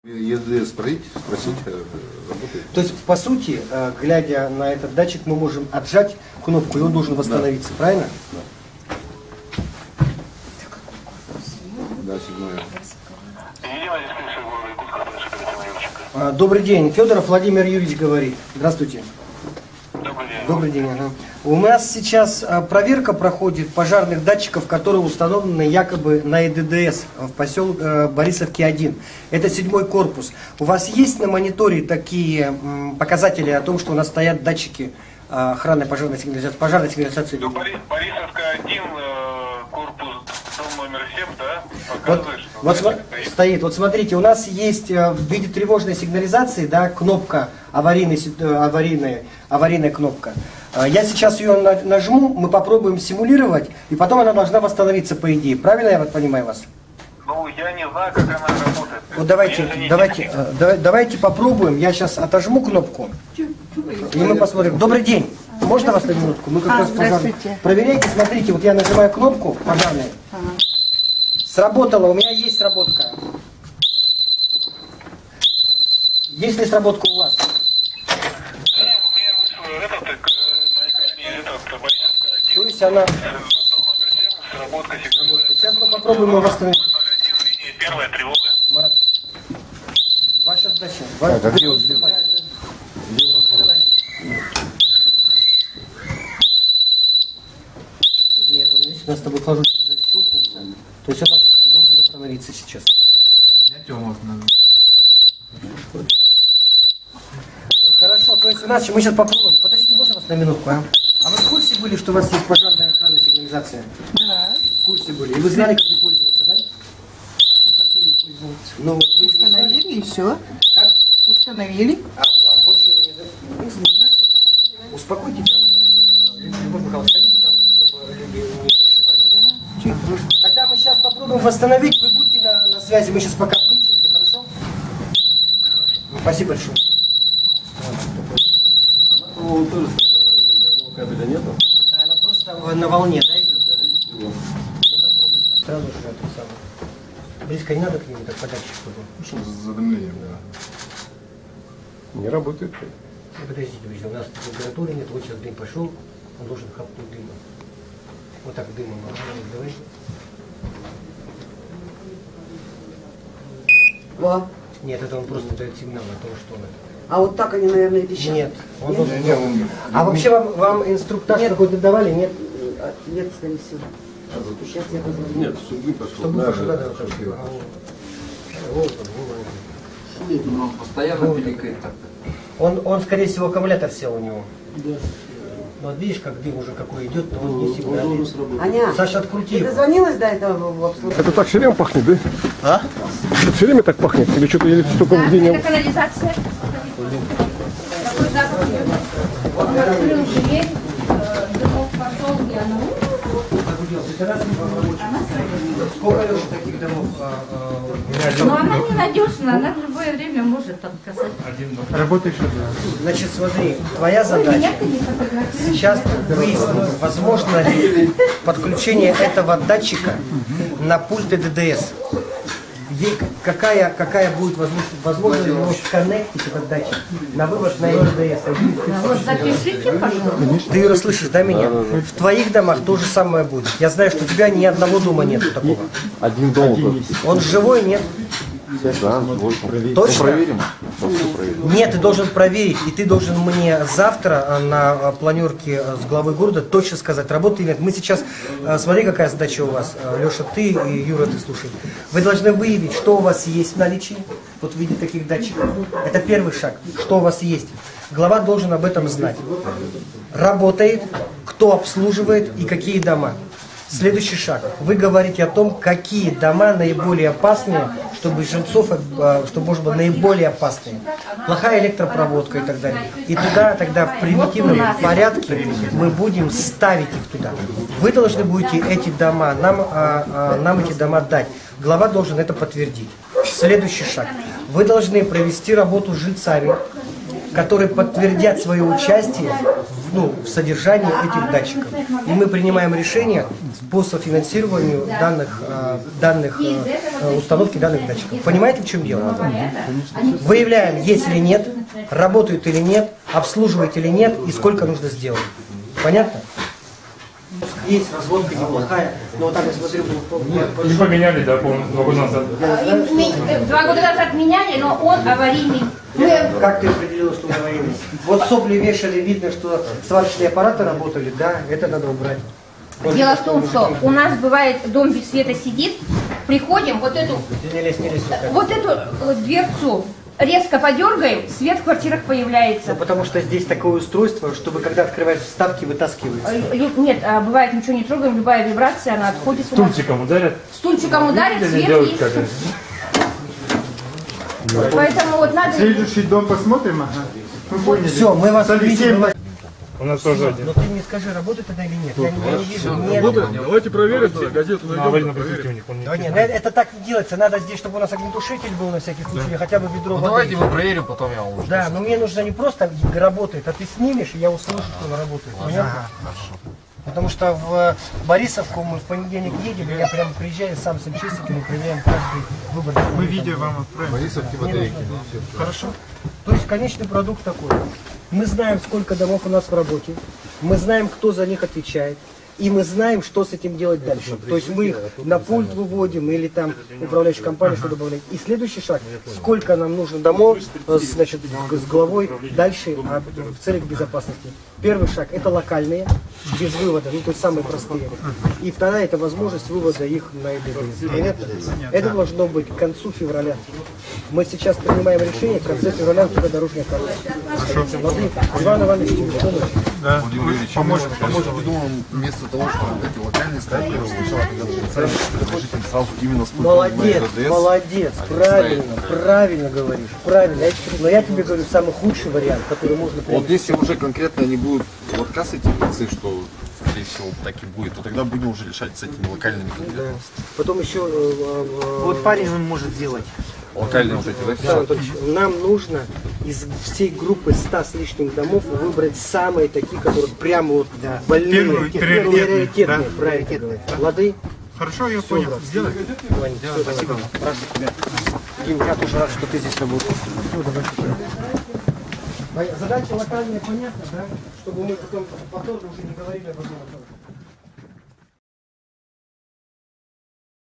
ЕДС спросить, работает. То есть, по сути, глядя на этот датчик, мы можем отжать кнопку, и он должен восстановиться, правильно? Да, седьмое. Добрый день. Федоров Владимир Юрьевич говорит. Здравствуйте. Добрый день. Добрый день. Ага. У нас сейчас проверка проходит пожарных датчиков, которые установлены якобы на ЕДДС в поселке Борисовке 1. Это 7-й корпус. У вас есть на мониторе такие показатели о том, что у нас стоят датчики охраны пожарной сигнализации? Ну, Борисовка 1, корпус, дом номер 7, да? Вот стоит. Вот смотрите, у нас есть в виде тревожной сигнализации, да, кнопка, аварийная кнопка. Я сейчас ее нажму, мы попробуем симулировать, и потом она должна восстановиться, по идее. Правильно я вот понимаю вас? Ну, я не знаю, как она работает. Вот давайте попробуем. Я сейчас отожму кнопку, и мы посмотрим. Добрый день. Можно вас на минутку? Мы как раз здравствуйте. Проверяйте, смотрите, вот я нажимаю кнопку пожарную. Сработало, у меня есть сработка. Есть ли сработка у вас? Да, у меня вышло на экране Борисовка 1. То есть она... Дом номер 7, сработка сигнализации. Сейчас мы попробуем его восстановить. 01, линия первая тревога. Марат, ваша задача. Нет, он видишь, у нас с тобой флажочек защелкнулся. То есть он у нас должен восстановиться сейчас. Снять его можно. Хорошо, то есть у нас, мы сейчас попробуем. Подождите, можно вас на минутку, а? А вы в курсе были, что у вас есть пожарная охранная сигнализация? Да. В курсе были. И вы знали, как ей пользоваться, да? Ну, как ей пользоваться? Ну, вот вы же не знали. Установили и все. Как? Установили. А больше вы не знаете? Успокойте там. Любовь Михайловна, сходите там, чтобы люди не переживали. Тогда мы сейчас попробуем восстановить. Вы будьте на связи. Мы сейчас пока включимся, хорошо? Спасибо большое. Она тоже стационарная, ни одного кабеля нету. Она просто на волне, да, идет? Ну, попробуй сразу же это самое. Близко не надо к нему, так подальше, чтобы. Что за задымлением, да. Не работает. Ну, подождите, друзья, у нас температуры нет, вот сейчас дым пошел, он должен хапнуть дыма. Вот так дымом, давай. Во. Нет, это он просто дает сигнал о том, что он это. А вот так они, наверное, пищат. Нет, он Нет? должен... А вообще вам инструктаж какой-то давали, нет? Нет, скорее всего. Сейчас я позвоню. Нет, чтобы пошел. Чтобы Да, пошел, да, да, да, вот так. чтобы Вот он. Он постоянно пиликает так. Он, скорее всего, аккумулятор сел у него. Да. Ну, вот видишь, как дым уже какой идет, но он не сигналит. Аня, Саша, открути ты его. дозвонилась до этого в обслуживание? Это так все время пахнет, да? А? Это все время так пахнет? Или что-то, или только в день? Это канализация. Такой запах идет. Он открыл дверь, дымок пошел, и она... Сколько таких домов? Но она ненадежна, она в любое время может откасать. Работаешь одна. Значит, смотри, твоя задача Нет, ты не фотографируешь. сейчас выяснить, возможно ли подключение этого датчика на пульт ДДС. Какая будет возможно ли его сконнектить, этот датчик, на вывод на ДДС. Вот запишите, пожалуйста. Ты, Юра, слышишь, да, меня? В твоих домах то же самое будет. Я знаю, что у тебя ни одного дома нету такого. Один дом. Он живой, нет? Да, Точно? проверим. Нет, ты должен проверить, и ты должен мне завтра на планерке с главой города точно сказать, работает или нет. Мы сейчас, смотри, какая задача у вас, Леша, ты и Юра, ты слушай. Вы должны выявить, что у вас есть в наличии, вот в виде таких датчиков. Это первый шаг, что у вас есть. Глава должен об этом знать. Работает, кто обслуживает и какие дома. Следующий шаг. Вы говорите о том, какие дома наиболее опасные, чтобы жильцов, чтобы можно было наиболее опасные. Плохая электропроводка и так далее. И туда тогда в примитивном порядке мы будем ставить их туда. Вы должны будете эти дома, нам эти дома дать. Глава должен это подтвердить. Следующий шаг. Вы должны провести работу с жильцами, которые подтвердят свое участие в содержании этих датчиков. И мы принимаем решение по софинансированию данных установки данных датчиков. Понимаете, в чем дело? Выявляем, есть или нет, работают или нет, обслуживает или нет, и сколько нужно сделать. Понятно? Есть разводка неплохая, но вот там я смотрю, Не поменяли, да, по-моему, 2 года назад. 2 года назад меняли, но он аварийный. Как ты определила, что он аварийный? Вот сопли вешали, видно, что сварочные аппараты работали, да, это надо убрать. Дело в том, что у нас бывает дом без света сидит, приходим, вот эту дверцу резко подергаем, свет в квартирах появляется. Ну, потому что здесь такое устройство, чтобы когда открываешь вставки, вытаскивается. Нет, бывает, ничего не трогаем, любая вибрация, она отходит. Стульчиком ударят? Стульчиком ударит, Видели, свет делают есть. как-то. Поэтому вот надо... Следующий дом посмотрим, ага. Мы поняли. Все, мы вас видим. У нас тоже один. Но ты мне скажи, работает она или нет? Я не вижу. Нет. Давайте проверим, газету На аварийном прикрытии у них. Он не Да нет, это так не делается. Надо здесь, чтобы у нас огнетушитель был на всякий случай, или хотя бы ведро воды. Давайте мы проверим, потом я вам уже. Да, но мне нужно не просто работает, а ты снимешь, и я услышу, что она работает. Понятно? Потому что в Борисовку мы в понедельник едем, и я прям приезжаю сам с МЧСниками, проверяем каждый выбор. Мы видео вам отправим. Борисовки батарейки. Хорошо. То есть конечный продукт такой. Мы знаем, сколько домов у нас в работе, мы знаем, кто за них отвечает, и мы знаем, что с этим делать дальше. То есть мы их на пульт выводим или там управляющую компанию что добавлять. И следующий шаг, сколько нам нужно домов, значит, с главой дальше в целях безопасности. Первый шаг это локальные, без вывода, ну то есть самые простые. И вторая это возможность вывода их на ЕДД. Понятно? Это должно быть к концу февраля. Мы сейчас принимаем решение, в конце февраля у тебя дорожная карта. Смотри, Иван Иванович, Да. Владимир Ильич, Поможем. мы думаем, вместо того, чтобы эти локальные ставки, сначала, когда вы специалисты, предложите сразу именно с молодец, молодец, правильно говоришь, правильно. Но я тебе говорю самый худший вариант, который можно принять. Вот если уже конкретно они будут в отказ эти пицы, что скорее всего так и будет, то тогда будем уже решать с этими локальными конкретно. Потом еще Вот парень он может сделать. Локальные вот эти, да? Александр Анатольевич, нам нужно из всей группы 100 с лишним домов выбрать самые такие, которые прямо вот больные, приоритетные, правильно говорить. Лады? Хорошо, я понял. Сделай. Ваня, все, спасибо. Рад тебя. Дим, я тоже рад, что ты здесь работаешь. Все, давай. Задача локальная понятна, да? Чтобы мы потом повторно уже не говорили об одном и том же.